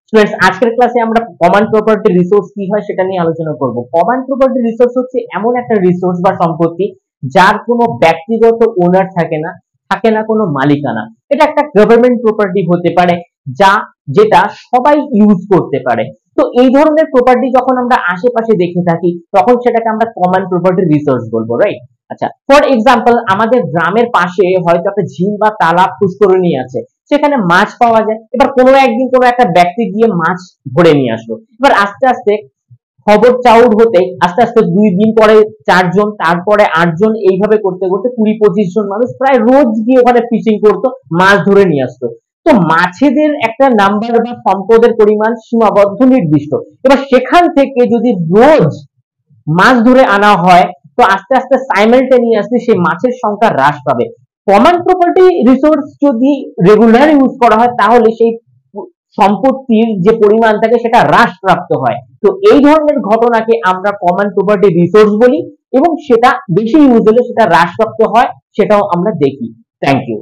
Students, আজকের ক্লাসে আমরা কমন প্রপার্টি রিসোর্স কি হয় সেটা নিয়ে আলোচনা করব। কমন প্রপার্টি রিসোর্স হচ্ছে এমন একটা রিসোর্স বা সম্পত্তি যার কোনো ব্যক্তিগত ওনার থাকে না, থাকে না কোনো মালিকানা। এটা একটা গভর্নমেন্ট প্রপার্টি হতে পারে, যেটা সবাই ইউজ করতে পারে। তো এই ধরনের প্রপার্টি যখন আমরা আশেপাশে দেখে থাকি তখন সেটাকে আমরা কমন প্রপার্টি রিসোর্স বলবো, রাইট? আচ্ছা, ফর এক্সাম্পল আমাদের গ্রামের পাশে হয়তো একটা ঝিল বা তালাব পুষ্করিণী আছে, সেখানে মাছ পাওয়া যায়। এবার কোনো একদিন কোনো একটা ব্যক্তি গিয়ে মাছ ধরে নিয়ে আসলো। এবার আস্তে আস্তে খবর চাউর হতে আস্তে আস্তে 2 দিন পরে 4 জন, তারপরে 8 জন, এইভাবে করতে করতে 20-25 জন মানুষ প্রায় রোজ গিয়ে ওখানে ফিশিং করতো, মাছ ধরে নিয়ে আসতো। তো মাছেদের একটা নাম্বার বা সম্পদের পরিমাণ সীমাবদ্ধ, নির্দিষ্ট। এবার সেখান থেকে যদি রোজ মাছ ধরে আনা হয় তো আস্তে আস্তে সাইমালটেনিয়াসলি সেই মাছের সংখ্যা হ্রাস পাবে। কমন প্রপার্টি রিসোর্স যদি রেগুলার ইউজ করা হয় তাহলে সেই সম্পত্তির যে পরিমাণ থাকে সেটা হ্রাস প্রাপ্ত হয়। তো এই ধরনের ঘটনাকে আমরা কমন প্রপার্টি রিসোর্স বলি, এবং সেটা বেশি ইউজ হলে সেটা হ্রাসপ্রাপ্ত হয়, সেটাও আমরা দেখি। Thank you.